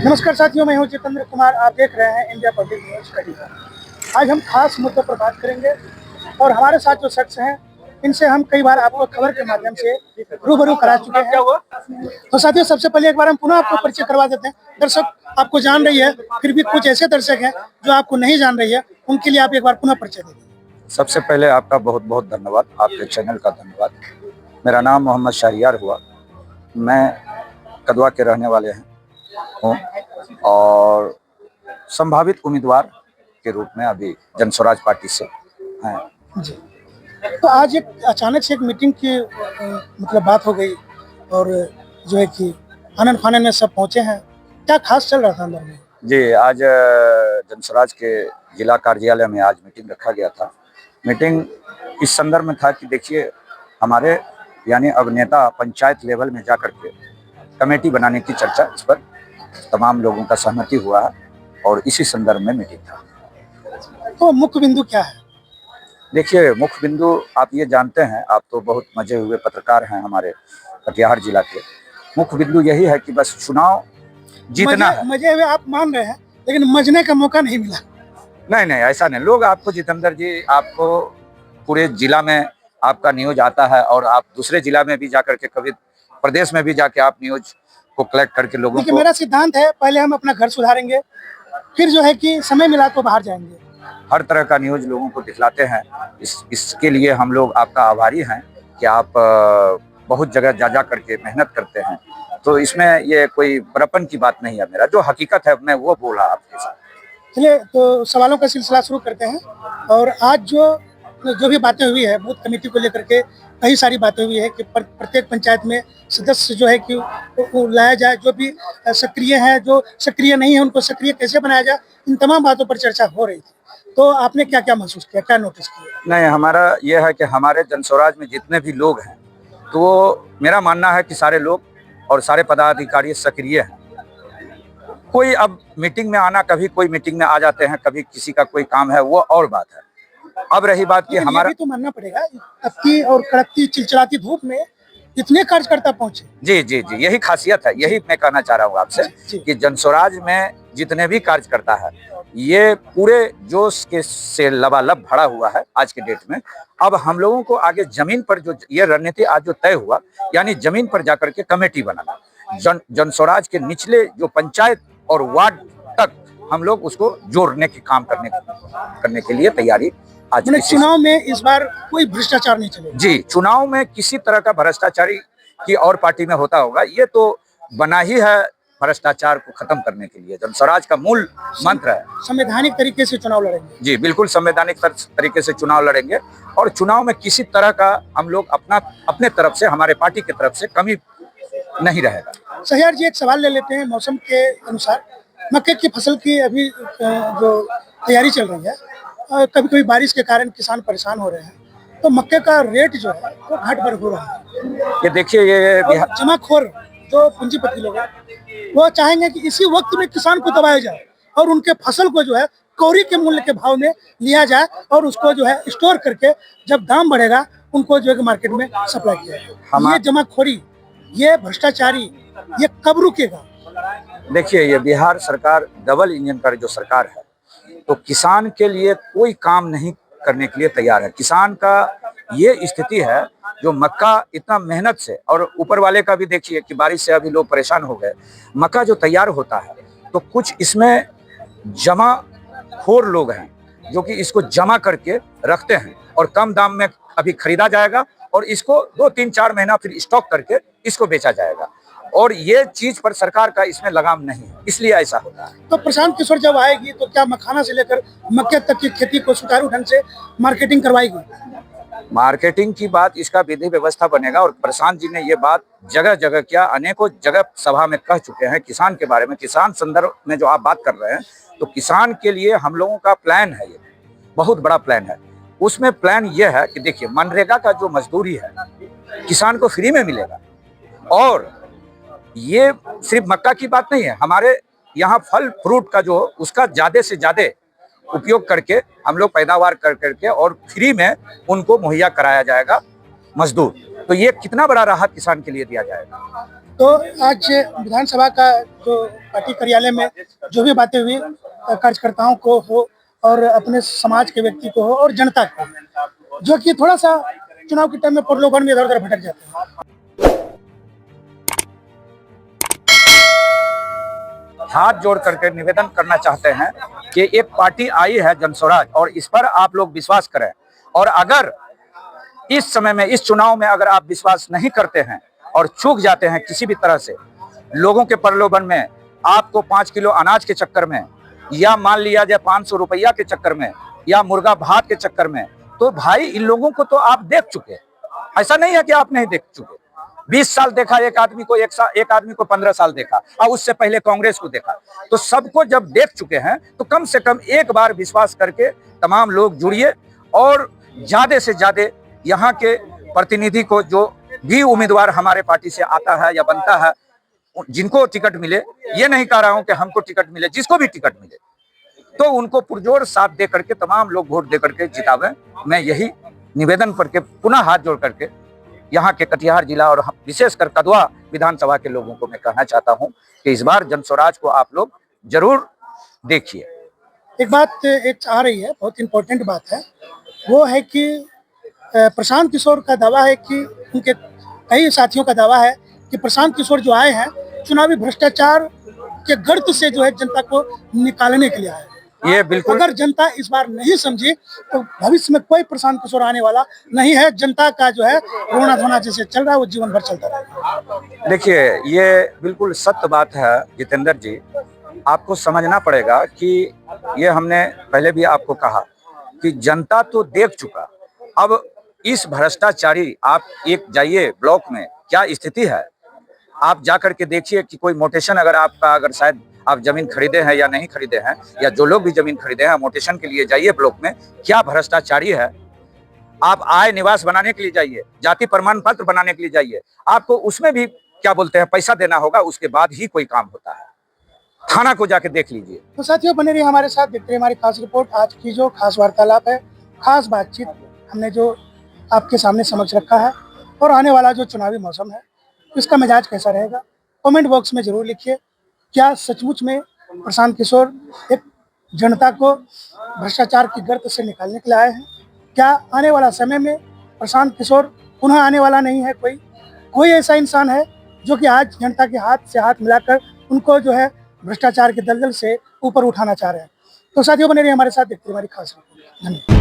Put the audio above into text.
नमस्कार साथियों, मैं हूं जितेंद्र कुमार। आप देख रहे हैं इंडिया पब्लिक न्यूज कड़ी। आज हम खास मुद्दों पर बात करेंगे और हमारे साथ जो शख्स हैं इनसे हम कई बार आपको खबर के माध्यम से रूबरू करा चुके हैं। तो साथियों, सबसे पहले एक बार हम पुनः आपको परिचय करवा देते हैं। दर्शक आपको जान रही है, फिर भी कुछ ऐसे दर्शक हैं जो आपको नहीं जान रही है, उनके लिए आप एक बार पुनः परिचय दे दें। सबसे पहले आपका बहुत बहुत धन्यवाद, आपके चैनल का धन्यवाद। मेरा नाम मोहम्मद शाहरियार हुआ। मैं कदवा के रहने वाले हूँ और संभावित उम्मीदवार के रूप में अभी जनस्वराज पार्टी से हैं। जी, तो आज एक अचानक से एक मीटिंग की मतलब बात हो गई और जो है कि आनन फानन में सब पहुंचे हैं। क्या खास चल रहा था अंदर में? जी, आज जनस्वराज के जिला कार्यालय में आज मीटिंग रखा गया था। मीटिंग इस संदर्भ में था कि देखिए, हमारे यानी अब नेता पंचायत लेवल में जाकर के कमेटी बनाने की चर्चा, इस पर तमाम लोगों का सहमति हुआ है और इसी संदर्भ में मीटिंग था। तो मुख्य बिंदु क्या है? देखिए, मुख्य बिंदु आप ये जानते हैं, आप तो बहुत मजे हुए पत्रकार हैं हमारे कटिहार जिला के। मुख्य बिंदु यही है कि बस चुनाव जीतना है। मजे हुए आप मान रहे हैं, लेकिन मजने का मौका नहीं मिला। नहीं, ऐसा नहीं। लोग आपको, जितेंद्र जी, आपको पूरे जिला में आपका न्यूज आता है और आप दूसरे जिला में भी जाकर के, कभी प्रदेश में भी जाके आप न्यूज को कलेक्ट करके लोगों को। मेरा सिद्धांत है, पहले हम अपना घर सुधारेंगे, फिर जो है कि समय मिला तो बाहर जाएंगे। हर तरह का न्यूज लोगों को दिखलाते हैं। इसके लिए हम लोग आपका आभारी हैं कि आप बहुत जगह जा करके मेहनत करते हैं। तो इसमें ये कोई बड़प्पन की बात नहीं है। मेरा जो हकीकत है मैं वो बोला आपके साथ। चलिए, तो सवालों का सिलसिला शुरू करते हैं। और आज जो भी बातें हुई है बूथ कमेटी को लेकर के, कई सारी बातें हुई है कि प्रत्येक पंचायत में सदस्य जो है कि वो लाया जाए, जो भी सक्रिय है, जो सक्रिय नहीं है उनको सक्रिय कैसे बनाया जाए, इन तमाम बातों पर चर्चा हो रही थी। तो आपने क्या क्या महसूस किया, क्या नोटिस किया? नहीं, हमारा यह है कि हमारे जनस्वराज में जितने भी लोग हैं, तो मेरा मानना है कि सारे लोग और सारे पदाधिकारी सक्रिय हैं। कोई अब मीटिंग में आना, कभी कोई मीटिंग में आ जाते हैं, कभी किसी का कोई काम है, वो और बात है। अब रही बात कि हमारा, तो मानना पड़ेगा, तपती और कड़कती चिलचिलाती धूप में इतने कार्यकर्ता पहुंचे। जी, यही खासियत है। यही मैं कहना चाह रहा हूँ आपसे कि जनस्वराज में जितने भी कार्यकर्ता है, ये पूरे जोश के से लबालब भरा हुआ है आज के डेट में। अब हम लोगों को आगे जमीन पर जो ये रणनीति आज जो तय हुआ, यानी जमीन पर जाकर के कमेटी बनाना, जनस्वराज के निचले जो पंचायत और वार्ड तक हम लोग उसको जोड़ने के काम करने के लिए तैयारी आज। चुनाव में इस बार कोई भ्रष्टाचार नहीं चलेगा। जी, चुनाव में किसी तरह का भ्रष्टाचारी की और पार्टी में होता होगा, ये तो बना ही है भ्रष्टाचार को खत्म करने के लिए। जनस्वराज का मूल मंत्र है संवैधानिक तरीके से चुनाव लड़ेंगे। जी, बिल्कुल संवैधानिक तरीके से चुनाव लड़ेंगे और चुनाव में किसी तरह का हम लोग अपने तरफ से, हमारे पार्टी की तरफ से कमी नहीं रहेगा। शाहरियार जी, एक सवाल ले लेते हैं। मौसम के अनुसार मक्के की फसल की अभी जो तैयारी चल रही है, कभी कभी बारिश के कारण किसान परेशान हो रहे हैं, तो मक्के का रेट जो है वो घाट बढ़ हो रहा है। ये देखिए, ये जमाखोर जो पूंजीपति लोग हैं वो चाहेंगे कि इसी वक्त में किसान को दबाया जाए और उनके फसल को जो है कौड़ी के मूल्य के भाव में लिया जाए और उसको जो है स्टोर करके जब दाम बढ़ेगा उनको जो है मार्केट में सप्लाई किया जाए। ये जमाखोरी, ये भ्रष्टाचारी, ये कब रुकेगा? देखिए, ये बिहार सरकार डबल इंजन का जो सरकार है, तो किसान के लिए कोई काम नहीं करने के लिए तैयार है। किसान का ये स्थिति है, जो मक्का इतना मेहनत से, और ऊपर वाले का भी देखिए कि बारिश से अभी लोग परेशान हो गए। मक्का जो तैयार होता है तो कुछ इसमें जमाखोर लोग हैं जो कि इसको जमा करके रखते हैं और कम दाम में अभी खरीदा जाएगा और इसको 2-3-4 महीना फिर स्टॉक करके इसको बेचा जाएगा। और ये चीज पर सरकार का इसमें लगाम नहीं है, इसलिए ऐसा होता है। तो प्रशांत किशोर जब आएगी तो क्या मखाना से लेकर मक्के तक की खेती को सुचारू ढंग से मार्केटिंग करवाएगी? मार्केटिंग की बात, इसका विधि व्यवस्था बनेगा। और प्रशांत जी ने ये बात जगह जगह क्या, अनेकों जगह सभा में कह चुके हैं किसान के बारे में। किसान संदर्भ में जो आप बात कर रहे हैं, तो किसान के लिए हम लोगों का प्लान है, ये बहुत बड़ा प्लान है। उसमें प्लान ये है कि देखिए, मनरेगा का जो मजदूरी है किसान को फ्री में मिलेगा। और ये सिर्फ मक्का की बात नहीं है, हमारे यहाँ फल फ्रूट का जो उसका ज्यादा से ज्यादा उपयोग करके हम लोग पैदावार कर करके और फ्री में उनको मुहैया कराया जाएगा मजदूर। तो ये कितना बड़ा राहत किसान के लिए दिया जाएगा। तो आज विधानसभा का जो पार्टी कार्यालय में जो भी बातें हुई कार्यकर्ताओं को हो और अपने समाज के व्यक्ति को हो और जनता को, जो कि थोड़ा सा चुनाव के टाइम में प्रलोभन में इधर उधर भटक जाते हैं। हाथ जोड़ करके निवेदन करना चाहते हैं कि एक पार्टी आई है जनस्वराज, और इस पर आप लोग विश्वास करें। और अगर इस समय में, इस चुनाव में अगर आप विश्वास नहीं करते हैं और चूक जाते हैं किसी भी तरह से लोगों के प्रलोभन में, आपको 5 किलो अनाज के चक्कर में, या मान लिया जाए 500 रुपया के चक्कर में, या मुर्गा भात के चक्कर में, तो भाई इन लोगों को तो आप देख चुके। ऐसा नहीं है कि आप नहीं देख चुके। 20 साल देखा एक आदमी को, एक आदमी को 15 साल देखा, और उससे पहले कांग्रेस को देखा। तो सबको जब देख चुके हैं तो कम से कम एक बार विश्वास करके तमाम लोग जुड़िए, और ज्यादा से ज्यादा यहाँ के प्रतिनिधि को, जो भी उम्मीदवार हमारे पार्टी से आता है या बनता है, जिनको टिकट मिले, ये नहीं कह रहा हूं कि हमको टिकट मिले, जिसको भी टिकट मिले तो उनको पुरजोर साथ दे करके तमाम लोग वोट दे करके जितावें। मैं यही निवेदन करके पुनः हाथ जोड़ करके यहाँ के कटिहार जिला और विशेषकर कदवा विधानसभा के लोगों को मैं कहना चाहता हूँ कि इस बार जनस्वराज को आप लोग जरूर देखिए। एक बात एक आ रही है, बहुत इंपॉर्टेंट बात है, वो है कि प्रशांत किशोर का दावा है कि उनके कई साथियों का दावा है कि प्रशांत किशोर जो आए हैं चुनावी भ्रष्टाचार के गर्त से जो है जनता को निकालने के लिए आए हैं। ये बिल्कुल, अगर जनता इस बार नहीं समझी तो भविष्य में कोई प्रशांत किशोर आने वाला नहीं है। जनता का जो है रोना धोना जैसे चल रहा है वो जीवन भर चलता रहेगा। देखिए ये बिल्कुल सत्य बात है जितेंद्र जी। आपको समझना पड़ेगा कि ये हमने पहले भी आपको कहा कि जनता तो देख चुका। अब इस भ्रष्टाचारी, आप एक जाइए ब्लॉक में क्या स्थिति है, आप जाकर के देखिए कि कोई मोटेशन अगर आपका, अगर शायद आप जमीन खरीदे हैं या नहीं खरीदे हैं, या जो लोग भी जमीन खरीदे हैं मोटेशन के लिए जाइए ब्लॉक में, क्या भ्रष्टाचारी है। आप आय निवास बनाने के लिए जाइए, जाति प्रमाण पत्र बनाने के लिए जाइए, आपको उसमें भी क्या बोलते हैं पैसा देना होगा, उसके बाद ही कोई काम होता है। थाना को जाके देख लीजिए। तो साथियों बने रहिए हमारे साथ, देखते रहिए हमारी खास रिपोर्ट। आज की जो खास वार्तालाप है, खास बातचीत हमने जो आपके सामने समक्ष रखा है, और आने वाला जो चुनावी मौसम है इसका मिजाज कैसा रहेगा, कमेंट बॉक्स में जरूर लिखिए। क्या सचमुच में प्रशांत किशोर एक जनता को भ्रष्टाचार की गर्त से निकालने के लिए आए हैं? क्या आने वाला समय में प्रशांत किशोर पुनः आने वाला नहीं है? कोई ऐसा इंसान है जो कि आज जनता के हाथ से हाथ मिलाकर उनको जो है भ्रष्टाचार के दलदल से ऊपर उठाना चाह रहे हैं? तो साथियों बने रहिए हमारे साथ, देखते रहिए हमारी खास रिपोर्ट। धन्यवाद।